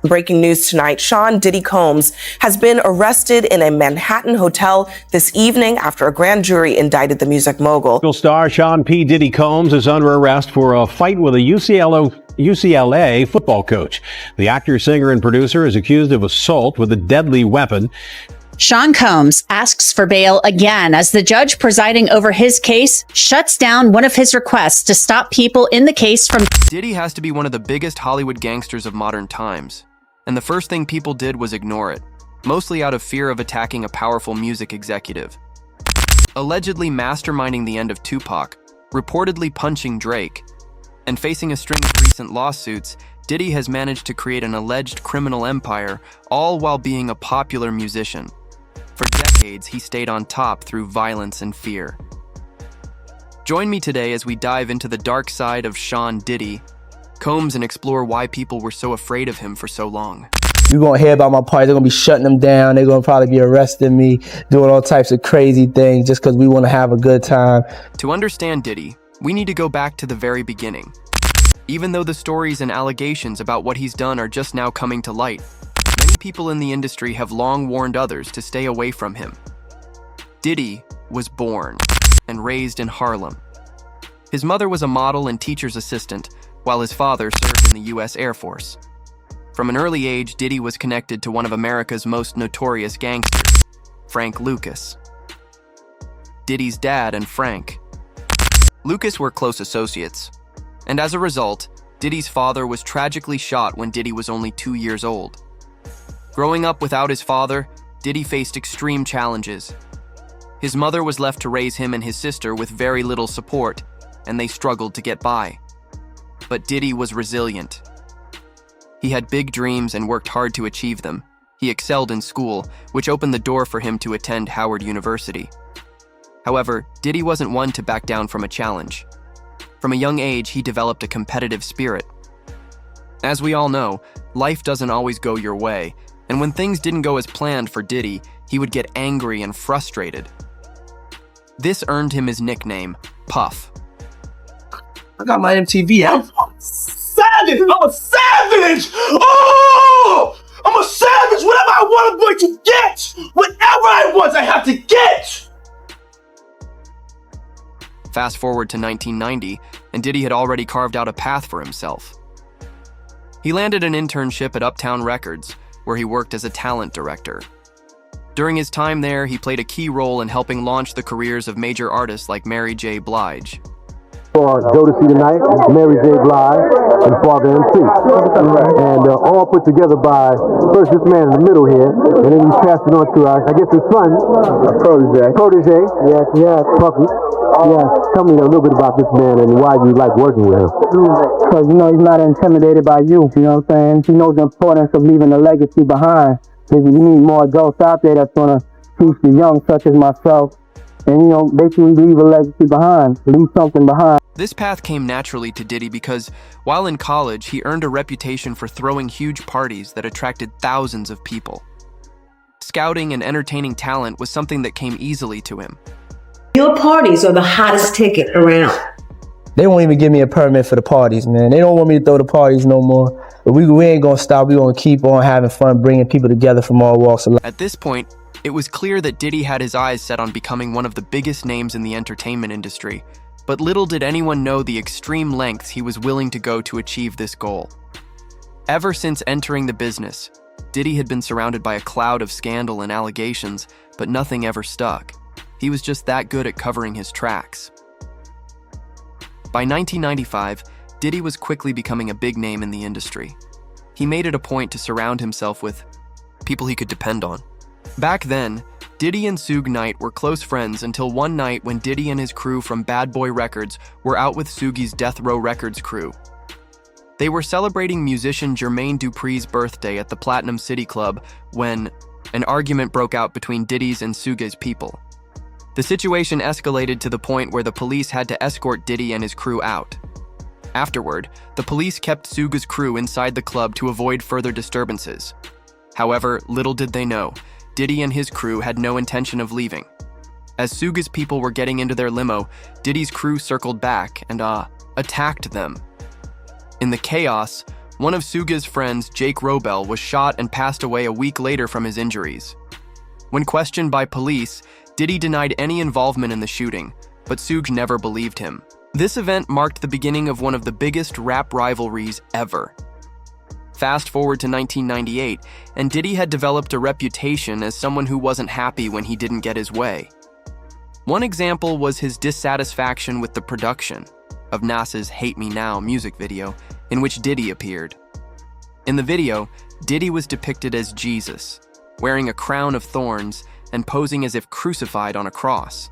Breaking news tonight, Sean Diddy Combs has been arrested in a Manhattan hotel this evening after a grand jury indicted the music mogul. Star Sean P. Diddy Combs is under arrest for a fight with a UCLA football coach. The actor, singer, and producer is accused of assault with a deadly weapon. Sean Combs asks for bail again as the judge presiding over his case shuts down one of his requests to stop people in the case from. Diddy has to be one of the biggest Hollywood gangsters of modern times, and the first thing people did was ignore it, mostly out of fear of attacking a powerful music executive. Allegedly masterminding the end of Tupac, reportedly punching Drake, and facing a string of recent lawsuits, Diddy has managed to create an alleged criminal empire, all while being a popular musician. For decades, he stayed on top through violence and fear. Join me today as we dive into the dark side of Sean Diddy Combs and explore why people were so afraid of him for so long. You're going to hear about my party. They're going to be shutting them down. They're going to probably be arresting me, doing all types of crazy things just because we want to have a good time. To understand Diddy, we need to go back to the very beginning. Even though the stories and allegations about what he's done are just now coming to light, many people in the industry have long warned others to stay away from him. Diddy was born and raised in Harlem. His mother was a model and teacher's assistant, while his father served in the U.S. Air Force. From an early age, Diddy was connected to one of America's most notorious gangsters, Frank Lucas. Diddy's dad and Frank Lucas were close associates, and as a result, Diddy's father was tragically shot when Diddy was only 2 years old. Growing up without his father, Diddy faced extreme challenges. His mother was left to raise him and his sister with very little support, and they struggled to get by. But Diddy was resilient. He had big dreams and worked hard to achieve them. He excelled in school, which opened the door for him to attend Howard University. However, Diddy wasn't one to back down from a challenge. From a young age, he developed a competitive spirit. As we all know, life doesn't always go your way, and when things didn't go as planned for Diddy, he would get angry and frustrated. This earned him his nickname, Puff. I got my MTV out. Savage! I'm a savage! Oh! I'm a savage! Whatever I want, I'm going to get! Whatever I want, I have to get! Fast forward to 1990, and Diddy had already carved out a path for himself. He landed an internship at Uptown Records, where he worked as a talent director. During his time there, he played a key role in helping launch the careers of major artists like Mary J. Blige. Go to see tonight, Mary J. Blige and Father MC. And all put together by first this man in the middle here, and then he's passed it on to, I guess, his son, Protege. Yes, Puffy. Yes, tell me a little bit about this man and why you like working with him. Because, he's not intimidated by you, you know what I'm saying? He knows the importance of leaving a legacy behind. Because you need more adults out there that's going to teach the young, such as myself, and, basically leave a legacy behind, leave something behind. This path came naturally to Diddy because, while in college, he earned a reputation for throwing huge parties that attracted thousands of people. Scouting and entertaining talent was something that came easily to him. Your parties are the hottest ticket around. They won't even give me a permit for the parties, man. They don't want me to throw the parties no more. But we ain't gonna stop. We're gonna keep on having fun, bringing people together from all walks of life. At this point, it was clear that Diddy had his eyes set on becoming one of the biggest names in the entertainment industry, but little did anyone know the extreme lengths he was willing to go to achieve this goal. Ever since entering the business, Diddy had been surrounded by a cloud of scandal and allegations, but nothing ever stuck. He was just that good at covering his tracks. By 1995, Diddy was quickly becoming a big name in the industry. He made it a point to surround himself with people he could depend on. Back then, Diddy and Suge Knight were close friends until one night when Diddy and his crew from Bad Boy Records were out with Sugi's Death Row Records crew. They were celebrating musician Jermaine Dupri's birthday at the Platinum City Club when an argument broke out between Diddy's and Suge's people. The situation escalated to the point where the police had to escort Diddy and his crew out. Afterward, the police kept Suge's crew inside the club to avoid further disturbances. However, little did they know, Diddy and his crew had no intention of leaving. As Suge's people were getting into their limo, Diddy's crew circled back and, attacked them. In the chaos, One of Suga's friends, Jake Robel, was shot and passed away a week later from his injuries. When questioned by police, Diddy denied any involvement in the shooting, but Sug never believed him. This event marked the beginning of one of the biggest rap rivalries ever. Fast forward to 1998, and Diddy had developed a reputation as someone who wasn't happy when he didn't get his way. One example was his dissatisfaction with the production of Nas's Hate Me Now music video, in which Diddy appeared. In the video, Diddy was depicted as Jesus, wearing a crown of thorns and posing as if crucified on a cross.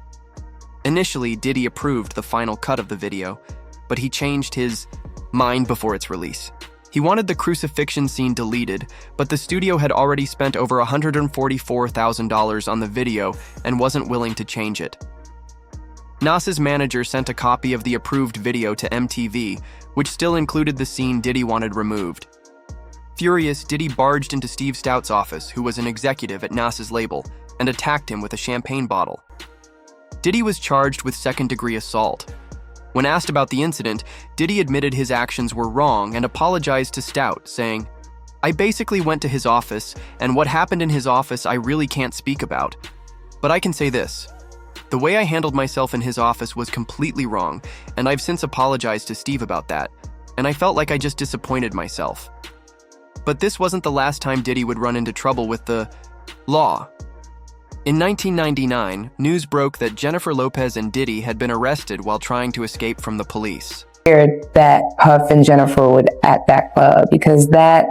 Initially, Diddy approved the final cut of the video, but he changed his mind before its release. He wanted the crucifixion scene deleted, but the studio had already spent over $144,000 on the video and wasn't willing to change it. Nas's manager sent a copy of the approved video to MTV, which still included the scene Diddy wanted removed. Furious, Diddy barged into Steve Stout's office, who was an executive at Nas's label, and attacked him with a champagne bottle. Diddy was charged with second-degree assault. When asked about the incident, Diddy admitted his actions were wrong and apologized to Stout, saying, "I basically went to his office, and what happened in his office I really can't speak about. But I can say this. The way I handled myself in his office was completely wrong, and I've since apologized to Steve about that, and I felt like I just disappointed myself." But this wasn't the last time Diddy would run into trouble with the law. In 1999, news broke that Jennifer Lopez and Diddy had been arrested while trying to escape from the police. That Puff and Jennifer would at that club, because that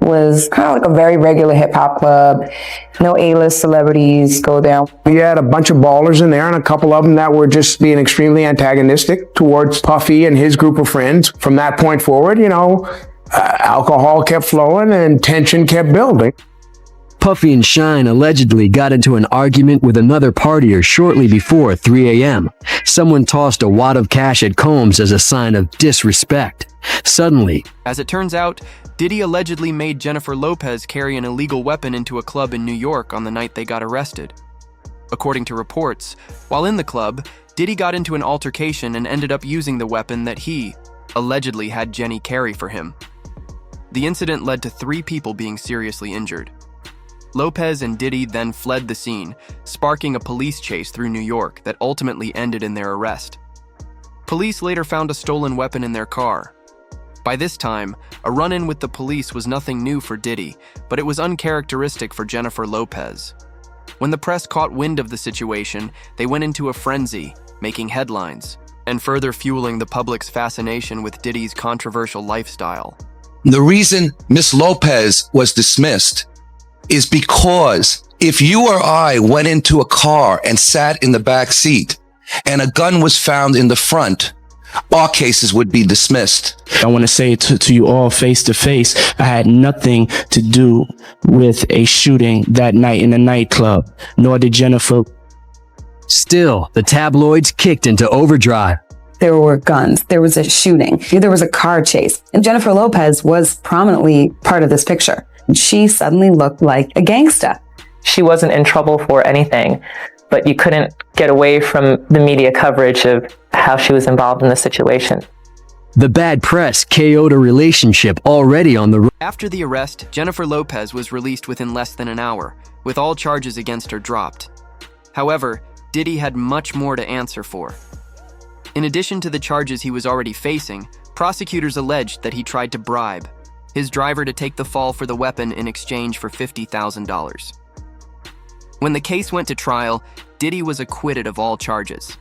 was kind of like a very regular hip hop club. No A-list celebrities go there. We had a bunch of ballers in there and a couple of them that were just being extremely antagonistic towards Puffy and his group of friends. From that point forward, alcohol kept flowing and tension kept building. Puffy and Shine allegedly got into an argument with another partier shortly before 3 a.m. Someone tossed a wad of cash at Combs as a sign of disrespect. Suddenly, as it turns out, Diddy allegedly made Jennifer Lopez carry an illegal weapon into a club in New York on the night they got arrested. According to reports, while in the club, Diddy got into an altercation and ended up using the weapon that he allegedly had Jenny carry for him. The incident led to 3 people being seriously injured. Lopez and Diddy then fled the scene, sparking a police chase through New York that ultimately ended in their arrest. Police later found a stolen weapon in their car. By this time, a run-in with the police was nothing new for Diddy, but it was uncharacteristic for Jennifer Lopez. When the press caught wind of the situation, they went into a frenzy, making headlines, and further fueling the public's fascination with Diddy's controversial lifestyle. The reason Miss Lopez was dismissed is because if you or I went into a car and sat in the back seat and a gun was found in the front, our cases would be dismissed. I want to say to you all face to face, I had nothing to do with a shooting that night in a nightclub, nor did Jennifer. Still, the tabloids kicked into overdrive. There were guns, there was a shooting, there was a car chase, and Jennifer Lopez was prominently part of this picture. She suddenly looked like a gangsta. She wasn't in trouble for anything, but you couldn't get away from the media coverage of how she was involved in the situation. The bad press KO'd a relationship already on the... After the arrest, Jennifer Lopez was released within less than an hour, with all charges against her dropped. However, Diddy had much more to answer for. In addition to the charges he was already facing, prosecutors alleged that he tried to bribe his driver to take the fall for the weapon in exchange for $50,000. When the case went to trial, Diddy was acquitted of all charges.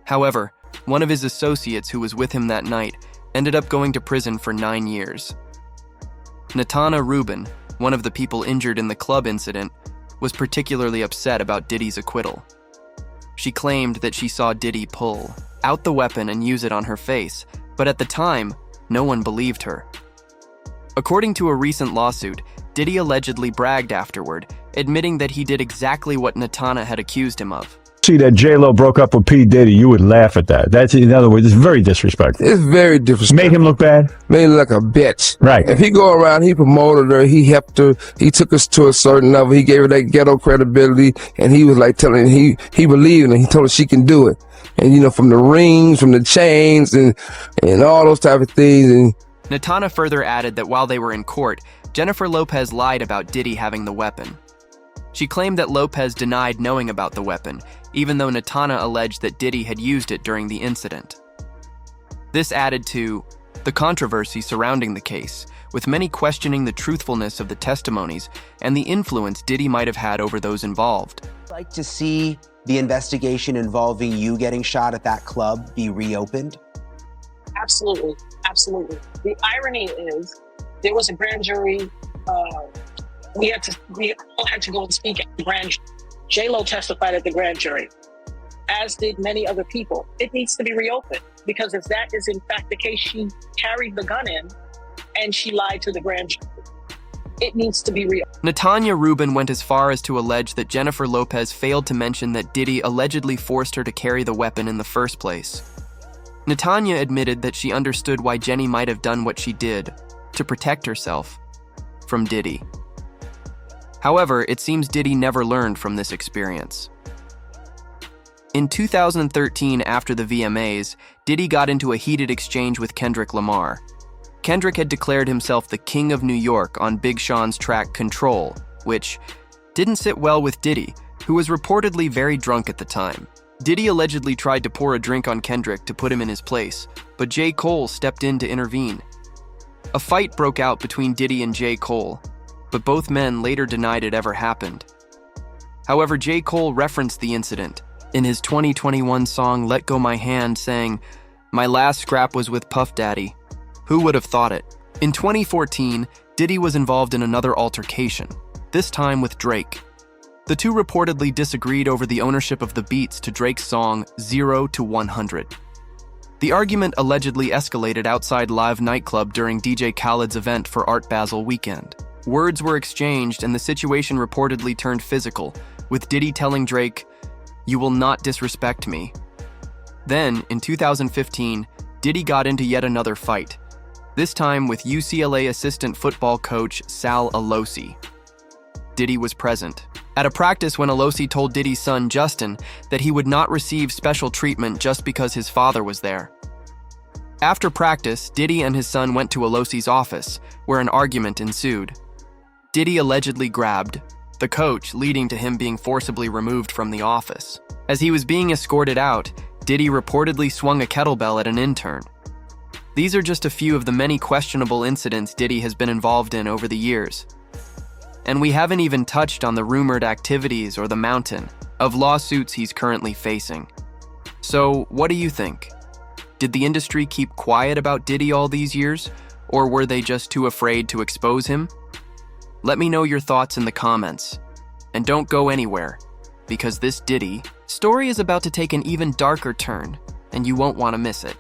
However, one of his associates who was with him that night ended up going to prison for 9 years. Natana Rubin, one of the people injured in the club incident, was particularly upset about Diddy's acquittal. She claimed that she saw Diddy pull out the weapon and use it on her face, but at the time, no one believed her. According to a recent lawsuit, Diddy allegedly bragged afterward, admitting that he did exactly what Natana had accused him of. See that J-Lo broke up with P. Diddy, you would laugh at that. That's, in other words, it's very disrespectful. It's very disrespectful. Made him look bad? Made him look like a bitch. Right. If he go around, he promoted her, he helped her, he took us to a certain level, he gave her that ghetto credibility, and he was like telling her, he believed in her, he told her she can do it. And from the rings, from the chains, and all those type of things, and Natana further added that while they were in court, Jennifer Lopez lied about Diddy having the weapon. She claimed that Lopez denied knowing about the weapon, even though Natana alleged that Diddy had used it during the incident. This added to the controversy surrounding the case, with many questioning the truthfulness of the testimonies and the influence Diddy might have had over those involved. I'd like to see the investigation involving you getting shot at that club be reopened? Absolutely, absolutely. The irony is, there was a grand jury. We all had to go and speak at the grand jury. J-Lo testified at the grand jury, as did many other people. It needs to be reopened, because if that is in fact the case, she carried the gun in and she lied to the grand jury. It needs to be reopened. Natanya Rubin went as far as to allege that Jennifer Lopez failed to mention that Diddy allegedly forced her to carry the weapon in the first place. Natanya admitted that she understood why Jenny might have done what she did to protect herself from Diddy. However, it seems Diddy never learned from this experience. In 2013, after the VMAs, Diddy got into a heated exchange with Kendrick Lamar. Kendrick had declared himself the king of New York on Big Sean's track Control, which didn't sit well with Diddy, who was reportedly very drunk at the time. Diddy allegedly tried to pour a drink on Kendrick to put him in his place, but J. Cole stepped in to intervene. A fight broke out between Diddy and J. Cole, but both men later denied it ever happened. However, J. Cole referenced the incident in his 2021 song Let Go My Hand, saying, "My last scrap was with Puff Daddy. Who would have thought it?" In 2014, Diddy was involved in another altercation, this time with Drake. The two reportedly disagreed over the ownership of the beats to Drake's song 0 to 100. The argument allegedly escalated outside Live nightclub during DJ Khaled's event for Art Basel weekend. Words were exchanged and the situation reportedly turned physical, with Diddy telling Drake, "You will not disrespect me." Then, in 2015, Diddy got into yet another fight, this time with UCLA assistant football coach Sal Alosi. Diddy was present at a practice when Alosi told Diddy's son Justin that he would not receive special treatment just because his father was there. After practice, Diddy and his son went to Alosi's office, where an argument ensued. Diddy allegedly grabbed the coach, leading to him being forcibly removed from the office. As he was being escorted out, Diddy reportedly swung a kettlebell at an intern. These are just a few of the many questionable incidents Diddy has been involved in over the years. And we haven't even touched on the rumored activities or the mountain of lawsuits he's currently facing. So, what do you think? Did the industry keep quiet about Diddy all these years, or were they just too afraid to expose him? Let me know your thoughts in the comments. And don't go anywhere, because this Diddy story is about to take an even darker turn, and you won't want to miss it.